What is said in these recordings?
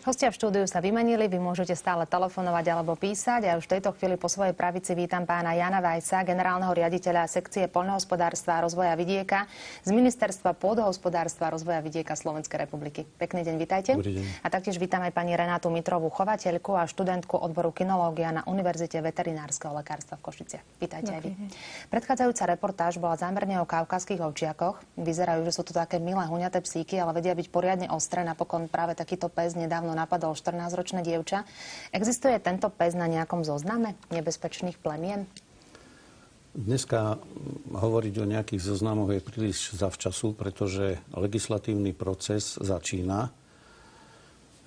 Hostia v štúdiu sa vymenili, vy môžete stále telefonovať alebo písať. A už v tejto chvíli po svojej pravici vítam pána Jana Vajca, generálneho riaditeľa sekcie poľnohospodárstva a rozvoja vidieka z Ministerstva pôdohospodárstva a rozvoja vidieka Slovenskej republiky. Pekný deň, vítajte. Dobrý deň. A taktiež vítam aj pani Renátu Mitrovú, chovateľku a študentku odboru kinológia na Univerzite veterinárskeho lekárstva v Košiciach. Vítajte aj vy. Predchádzajúca reportáž bola zámerne o kaukazských ovčiakoch. Vyzerajú, že sú to také milé huňaté psíky, ale vedia byť poriadne ostré. Napokon práve takýto pes nedávno napadol 14-ročné dievča. Existuje tento pes na nejakom zozname nebezpečných plemien? Dneska hovoriť o nejakých zoznamoch je príliš zavčasu, pretože legislatívny proces začína.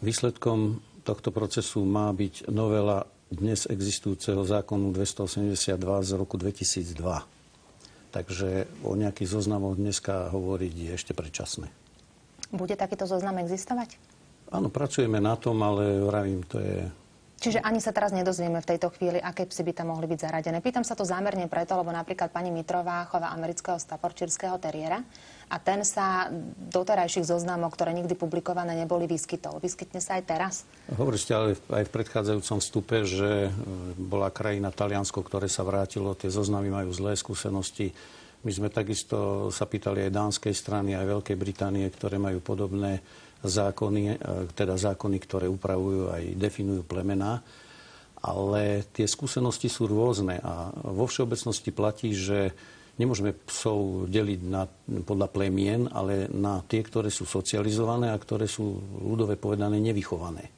Výsledkom tohto procesu má byť novela dnes existujúceho zákonu 282 z roku 2002. Takže o nejakých zoznamoch dneska hovoriť je ešte predčasné. Bude takýto zoznam existovať? Áno, pracujeme na tom, ale vravím, to je... Čiže ani sa teraz nedozvieme v tejto chvíli, aké psy by tam mohli byť zaradené. Pýtam sa to zámerne preto, lebo napríklad pani Mitrová chová amerického staffordshireského teriéra a ten sa do terajších zoznamov, ktoré nikdy publikované neboli, vyskytol. Vyskytne sa aj teraz? Hovorili ste ale aj v predchádzajúcom vstupe, že bola krajina Taliansko, ktoré sa vrátilo, tie zoznamy majú zlé skúsenosti. My sme takisto sa pýtali aj dánskej strany, aj Veľkej Británie, ktoré majú podobné zákony, teda zákony, ktoré upravujú aj definujú plemená, ale tie skúsenosti sú rôzne a vo všeobecnosti platí, že nemôžeme psov deliť podľa plemien, ale na tie, ktoré sú socializované a ktoré sú ľudové povedané nevychované.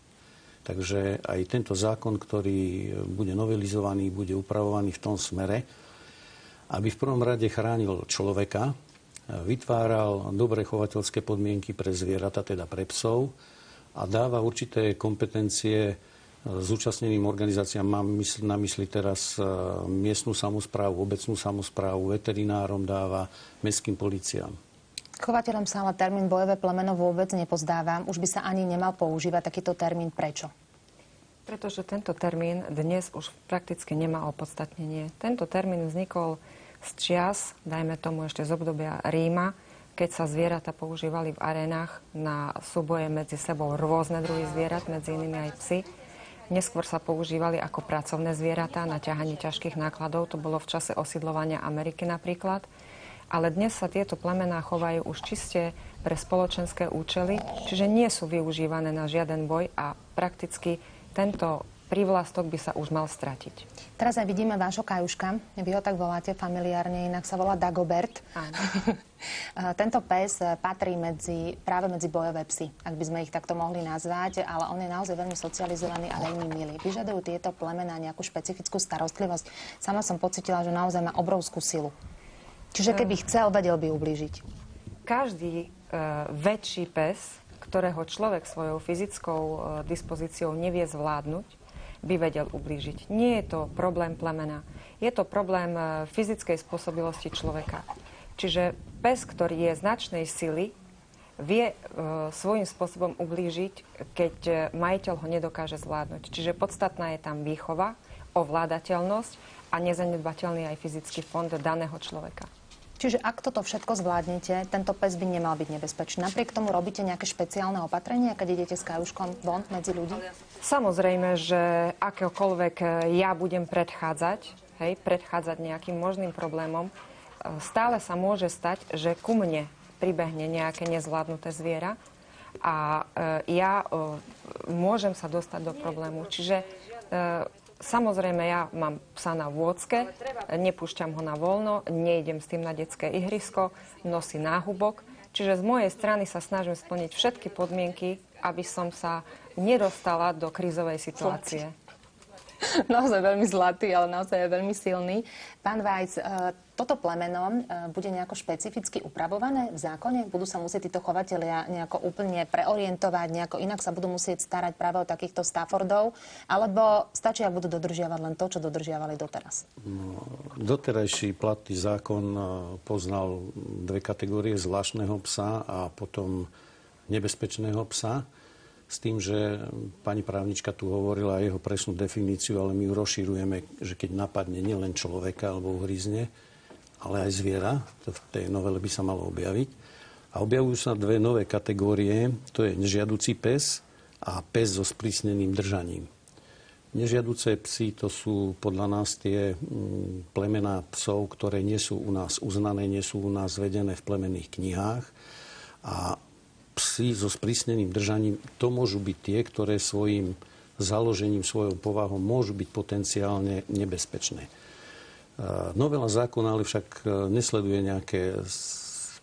Takže aj tento zákon, ktorý bude novelizovaný, bude upravovaný v tom smere, aby v prvom rade chránil človeka, vytváral dobré chovateľské podmienky pre zvieratá, teda pre psov a dáva určité kompetencie zúčastneným organizáciám. Mám na mysli teraz miestnu samosprávu, obecnú samosprávu, veterinárom dáva, mestským políciám. Chovateľom sa ale termín bojové plemeno vôbec nepozdáva. Už by sa ani nemal používať takýto termín. Prečo? Pretože tento termín dnes už prakticky nemá opodstatnenie. Tento termín vznikol z čias, dajme tomu ešte z obdobia Ríma, keď sa zvieratá používali v arénach na súboje medzi sebou, rôzne druhy zvierat, medzi inými aj psy. Neskôr sa používali ako pracovné zvieratá na ťahanie ťažkých nákladov, to bolo v čase osídľovania Ameriky napríklad. Ale dnes sa tieto plemená chovajú už čiste pre spoločenské účely, čiže nie sú využívané na žiaden boj a prakticky tento prívlastok by sa už mal stratiť. Teraz aj vidíme vášho kajuška. Vy ho tak voláte familiárne, inak sa volá Dagobert. Áno. Tento pes patrí práve medzi bojové psy, ak by sme ich takto mohli nazvať, ale on je naozaj veľmi socializovaný a veľmi milý. Vyžadujú tieto plemená nejakú špecifickú starostlivosť. Sama som pocítila, že naozaj má obrovskú silu. Čiže keby chcel, vedel by ublížiť. Každý väčší pes, ktorého človek svojou fyzickou dispozíciou nevie zvládnuť, by vedel ublížiť. Nie je to problém plemena. Je to problém fyzickej spôsobilosti človeka. Čiže pes, ktorý je značnej sily, vie svojím spôsobom ublížiť, keď majiteľ ho nedokáže zvládnuť. Čiže podstatná je tam výchova, ovládateľnosť a nezanedbateľný aj fyzický fond daného človeka. Čiže ak toto všetko zvládnete, tento pes by nemal byť nebezpečný. Napriek tomu robíte nejaké špeciálne opatrenia, keď idete s kajuškom von medzi ľudí? Samozrejme, že akéhokoľvek ja budem predchádzať nejakým možným problémom, stále sa môže stať, že ku mne pribehne nejaké nezvládnuté zviera a ja môžem sa dostať do problému. Čiže samozrejme, ja mám psa na vôdzke, nepúšťam ho na voľno, nejdem s tým na detské ihrisko, nosí náhubok. Čiže z mojej strany sa snažím splniť všetky podmienky, aby som sa nedostala do krízovej situácie. Naozaj veľmi zlatý, ale naozaj veľmi silný. Pán Vajc, toto plemeno bude nejako špecificky upravované v zákone? Budú sa musieť títo chovatelia nejako úplne preorientovať, nejako inak sa budú musieť starať práve o takýchto Staffordov? Alebo stačí, ak budú dodržiavať len to, čo dodržiavali doteraz? No, doterajší platný zákon poznal dve kategórie, zvláštneho psa a potom nebezpečného psa. S tým, že pani právnička tu hovorila jeho presnú definíciu, ale my ju rozširujeme, že keď napadne nielen človeka alebo uhryzne, ale aj zviera, to v tej novele by sa malo objaviť. A objavujú sa dve nové kategórie, to je nežiaducí pes a pes so sprísneným držaním. Nežiaduce psy to sú podľa nás tie plemená psov, ktoré nie sú u nás uznané, nie sú u nás vedené v plemenných knihách. A psy so sprísneným držaním, to môžu byť tie, ktoré svojim založením, svojou povahou môžu byť potenciálne nebezpečné. Novela zákona ale však nesleduje nejaké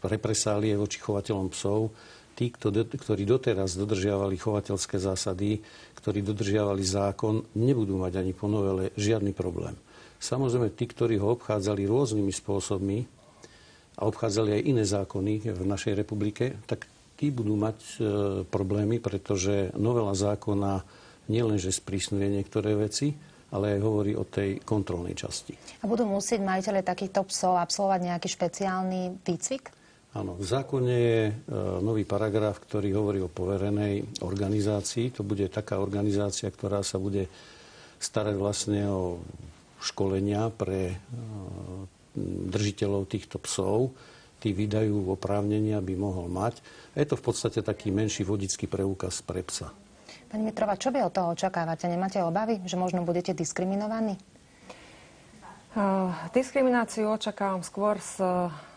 represálie voči chovateľom psov. Tí, ktorí doteraz dodržiavali chovateľské zásady, ktorí dodržiavali zákon, nebudú mať ani po novele žiadny problém. Samozrejme, tí, ktorí ho obchádzali rôznymi spôsobmi a obchádzali aj iné zákony v našej republike, tak tí budú mať problémy, pretože novela zákona nielenže sprísňuje niektoré veci, ale aj hovorí o tej kontrolnej časti. A budú musieť majiteľe takýchto psov absolvovať nejaký špeciálny výcvik? Áno, v zákone je nový paragraf, ktorý hovorí o poverenej organizácii. To bude taká organizácia, ktorá sa bude starať vlastne o školenia pre držiteľov týchto psov. Tí vydajú oprávnenia, by mohol mať. A je to v podstate taký menší vodický preukaz pre psa. Pani Mitrová, čo vy od toho očakávate? Nemáte obavy, že možno budete diskriminovaní? Diskrimináciu očakávam skôr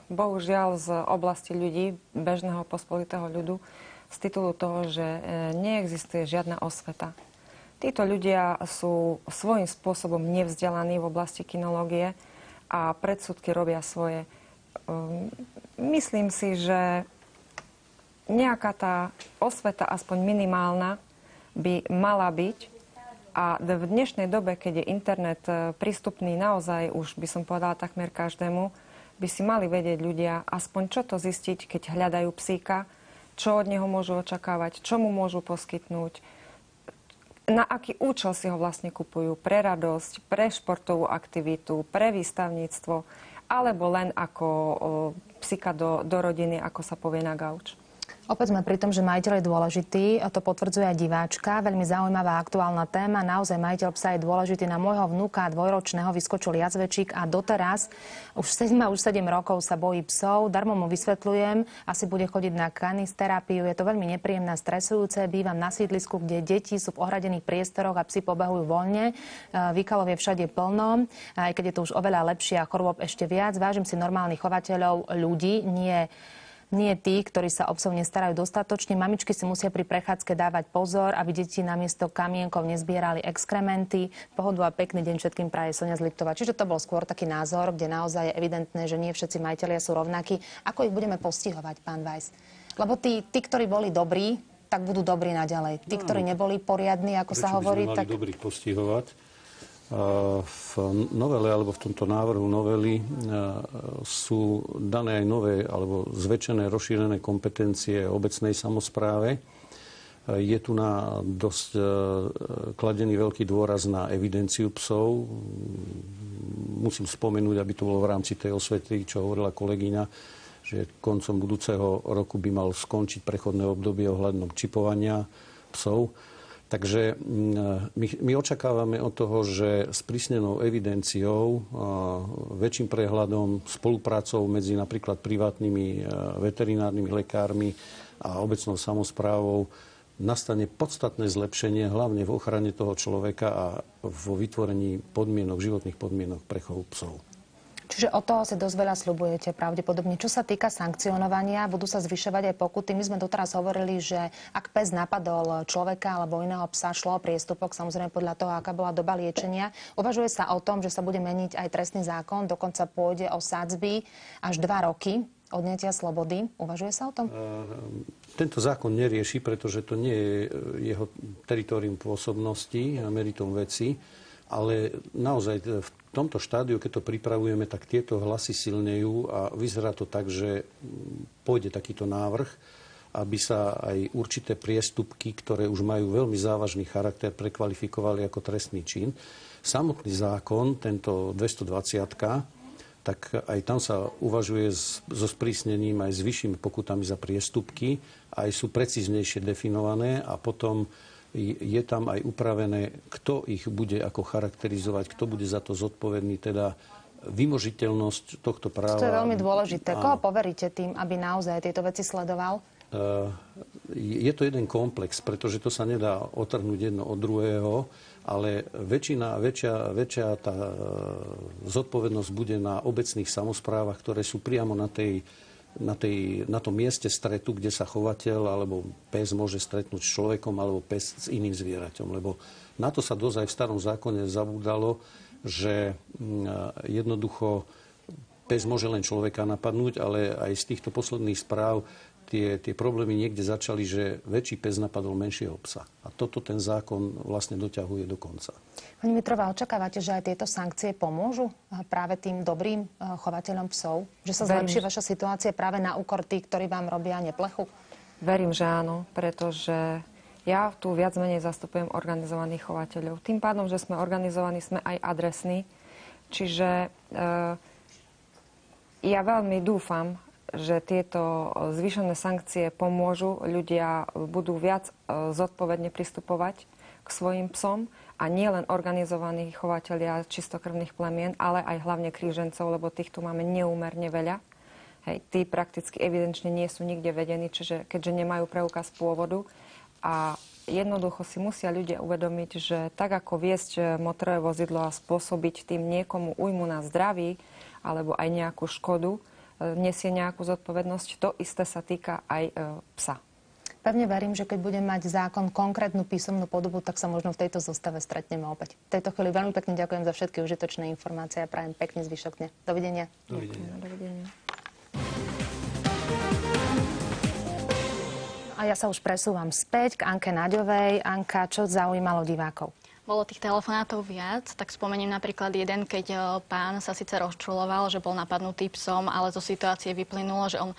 bohužiaľ z oblasti ľudí, bežného pospolitého ľudu, z titulu toho, že neexistuje žiadna osveta. Títo ľudia sú svojím spôsobom nevzdelaní v oblasti kinológie a predsudky robia svoje. Myslím si, že nejaká tá osveta, aspoň minimálna, by mala byť. A v dnešnej dobe, keď je internet prístupný naozaj, už by som povedala takmer každému, by si mali vedieť ľudia aspoň čo to zistiť, keď hľadajú psíka, čo od neho môžu očakávať, čo mu môžu poskytnúť, na aký účel si ho vlastne kupujú, pre radosť, pre športovú aktivitu, pre výstavníctvo, alebo len ako psíka do rodiny, ako sa povie na gauč. Opäť sme pri tom, že majiteľ je dôležitý, a to potvrdzuje aj diváčka. Veľmi zaujímavá aktuálna téma. Naozaj majiteľ psa je dôležitý. Na môjho vnuka dvojročného vyskočil jazvečík a doteraz už 7 rokov sa bojí psov. Darmo mu vysvetľujem, asi bude chodiť na kanisterapiu. Je to veľmi nepríjemné, stresujúce. Bývam na sídlisku, kde deti sú v ohradených priestoroch a psi pobehujú voľne. Výkalov je všade plno, aj keď je to už oveľa lepšie a chorôb ešte viac. Vážim si normálnych chovateľov ľudí, nie tí, ktorí sa o psov nestarajú dostatočne. Mamičky si musia pri prechádzke dávať pozor, aby deti namiesto kamienkov nezbierali exkrementy. Pohodu a pekný deň všetkým praje Soňa z Liptova. Čiže to bol skôr taký názor, kde naozaj je evidentné, že nie všetci majitelia sú rovnakí. Ako ich budeme postihovať, pán Weiss? Lebo tí, ktorí boli dobrí, tak budú dobrí naďalej. Tí, ktorí neboli poriadni, ako sa hovorí, tak... Prečo by sme mali dobrých postihovať? V novele alebo v tomto návrhu novely sú dané aj nové alebo zväčšené, rozšírené kompetencie obecnej samospráve. Je tu na dosť kladený veľký dôraz na evidenciu psov. Musím spomenúť, aby to bolo v rámci tej osvety, čo hovorila kolegyňa, že koncom budúceho roku by mal skončiť prechodné obdobie ohľadom čipovania psov. Takže my očakávame od toho, že s prísnenou evidenciou, väčším prehľadom, spoluprácou medzi napríklad privátnymi veterinárnymi lekármi a obecnou samosprávou nastane podstatné zlepšenie, hlavne v ochrane toho človeka a vo vytvorení životných podmienok pre chov psov. Čiže od toho si dosť veľa sľubujete pravdepodobne. Čo sa týka sankcionovania, budú sa zvyšovať aj pokuty. My sme doteraz hovorili, že ak pes napadol človeka alebo iného psa, šlo o priestupok, samozrejme podľa toho, aká bola doba liečenia. Uvažuje sa o tom, že sa bude meniť aj trestný zákon, dokonca pôjde o sadzby až 2 roky odňatia slobody. Uvažuje sa o tom? Tento zákon nerieši, pretože to nie je jeho teritorium pôsobnosti a meritum veci, ale naozaj v tomto štádiu, keď to pripravujeme, tak tieto hlasy silnejú a vyzerá to tak, že pôjde takýto návrh, aby sa aj určité priestupky, ktoré už majú veľmi závažný charakter, prekvalifikovali ako trestný čin. Samotný zákon, tento 220, tak aj tam sa uvažuje so sprísnením aj s vyššími pokutami za priestupky, aj sú precíznejšie definované a potom je tam aj upravené, kto ich bude ako charakterizovať, kto bude za to zodpovedný, teda vymožiteľnosť tohto práva. To je veľmi dôležité. Koho poveríte tým, aby naozaj tieto veci sledoval? Je to jeden komplex, pretože to sa nedá otrhnúť jedno od druhého, ale väčšia tá zodpovednosť bude na obecných samosprávach, ktoré sú priamo na tom mieste stretu, kde sa chovateľ alebo pes môže stretnúť s človekom alebo pes s iným zvieraťom. Lebo na to sa dosť aj v starom zákone zabúdalo, že jednoducho pes môže len človeka napadnúť, ale aj z týchto posledných správ tie problémy niekde začali, že väčší pes napadol menšieho psa. A toto ten zákon vlastne doťahuje do konca. Pani Mitrová, očakávate, že aj tieto sankcie pomôžu práve tým dobrým chovateľom psov? Že sa zlepší vaša situácia práve na úkor tých, ktorí vám robia neplechu? Verím, že áno, pretože ja tu viac menej zastupujem organizovaných chovateľov. Tým pádom, že sme organizovaní, sme aj adresní. Čiže ja veľmi dúfam, že tieto zvýšené sankcie pomôžu, ľudia budú viac zodpovedne pristupovať k svojim psom a nie len organizovaní chovateľia čistokrvných plemien, ale aj hlavne krížencov, lebo tých tu máme neúmerne veľa. Hej, tí prakticky evidenčne nie sú nikde vedení, čiže keďže nemajú preukaz pôvodu a jednoducho si musia ľudia uvedomiť, že tak ako viesť motorové vozidlo a spôsobiť tým niekomu újmu na zdraví alebo aj nejakú škodu, nesie nejakú zodpovednosť. To isté sa týka aj psa. Pevne verím, že keď budem mať zákon konkrétnu písomnú podobu, tak sa možno v tejto zostave stretneme opäť. V tejto chvíli veľmi pekne ďakujem za všetky užitočné informácie a prajem pekný zvyšok dňa. Dovidenia. Dovidenia. A ja sa už presúvam späť k Anke Naďovej. Anka, čo zaujímalo divákov? Bolo tých telefonátov viac, tak spomeniem napríklad jeden, keď pán sa síce rozčuloval, že bol napadnutý psom, ale zo situácie vyplynulo, že on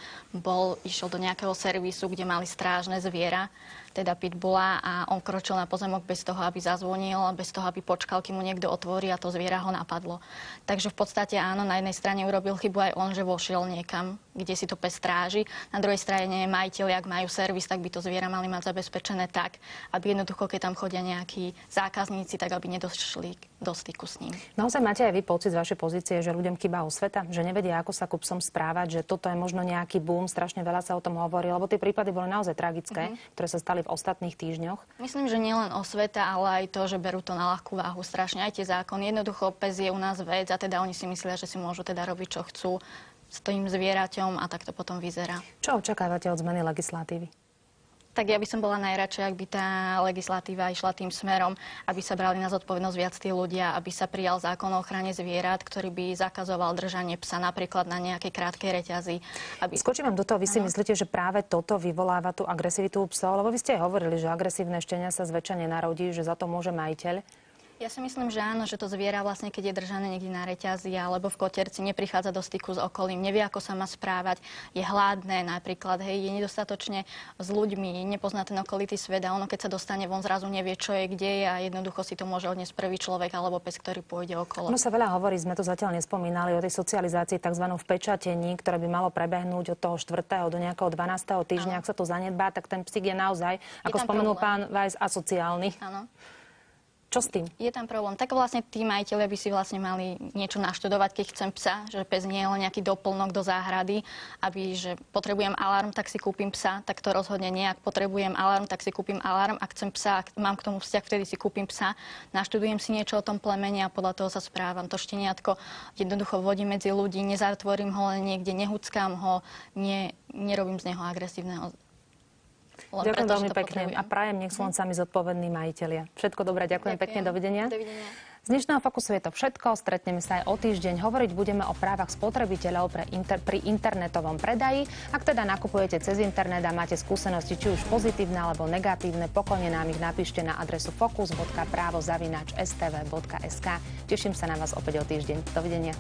išiel do nejakého servisu, kde mali strážne zviera, teda pitbulla, a on kročil na pozemok bez toho, aby zazvonil, bez toho, aby počkal, kým mu niekto otvorí, a to zviera ho napadlo. Takže v podstate áno, na jednej strane urobil chybu aj on, že vošiel niekam, kde si to pes stráži. Na druhej strane majiteľi, ak majú servis, tak by to zviera mali mať zabezpečené tak, aby jednoducho, keď tam chodia nejakí zákazníci, tak aby nedošli do styku s ním. Naozaj máte aj vy pocit z vašej pozície, že ľuďom chýba osveta, že nevedia, ako sa ku psom správať, že toto je možno nejaký boom, strašne veľa sa o tom hovorí, lebo tie prípady boli naozaj tragické, ktoré sa stali v ostatných týždňoch. Myslím, že nielen osveta, ale aj to, že berú to na ľahkú váhu strašne aj tie zákony. Jednoducho pes je u nás vec a teda oni si myslia, že si môžu teda robiť, čo chcú s tým zvieraťom, a tak to potom vyzerá. Čo očakávate od zmeny legislatívy? Tak ja by som bola najradšej, ak by tá legislatíva išla tým smerom, aby sa brali na zodpovednosť viac tí ľudia, aby sa prijal zákon o ochrane zvierat, ktorý by zakazoval držanie psa napríklad na nejakej krátkej reťazi. Skočím vám do toho, vy si myslíte, že práve toto vyvoláva tú agresivitu psov? Lebo vy ste aj hovorili, že agresívne štenia sa zväčša nenarodí, že za to môže majiteľ. Ja si myslím, že áno, že to zviera vlastne, keď je držané niekde na reťazi alebo v koterci, neprichádza do styku s okolím, nevie, ako sa má správať, je hladné napríklad, hej, je nedostatočne s ľuďmi, nepozná ten okolitý svet a ono, keď sa dostane von, zrazu nevie, čo je, kde je, a jednoducho si to môže odniesť prvý človek alebo pes, ktorý pôjde okolo. Ono sa veľa hovorí, sme to zatiaľ nespomínali, o tej socializácii tzv. Vpečatení, ktoré by malo prebehnúť od toho 4. do nejakého 12. týždňa. Ak sa to zanedbá, tak ten psík je naozaj, ako spomenul pán Weiss, asociálny. Áno. Čo s tým? Je tam problém. Tak vlastne tí majiteľia by si vlastne mali niečo naštudovať, keď chcem psa, že pes nie je len nejaký doplnok do záhrady, aby, že potrebujem alarm, tak si kúpim psa, tak to rozhodne nie. Ak potrebujem alarm, tak si kúpim alarm. Ak chcem psa, ak mám k tomu vzťah, vtedy si kúpim psa. Naštudujem si niečo o tom plemene a podľa toho sa správam. To šteniatko jednoducho vodím medzi ľudí, nezatvorím ho len niekde, nehuckám ho, nerobím z neho agresívneho. Ďakujem veľmi pekne a prajem, nech sú len sami zodpovední majitelia. Všetko dobré, ďakujem pekne, dovidenia. Z dnešného Fokusu je to všetko, stretneme sa aj o týždeň. Hovoriť budeme o právach spotrebiteľov pri internetovom predaji. Ak teda nakupujete cez internet a máte skúsenosti, či už pozitívne alebo negatívne, pokojne nám ich napíšte na adresu fokus.pravo@stv.sk. Teším sa na vás opäť o týždeň. Dovidenia.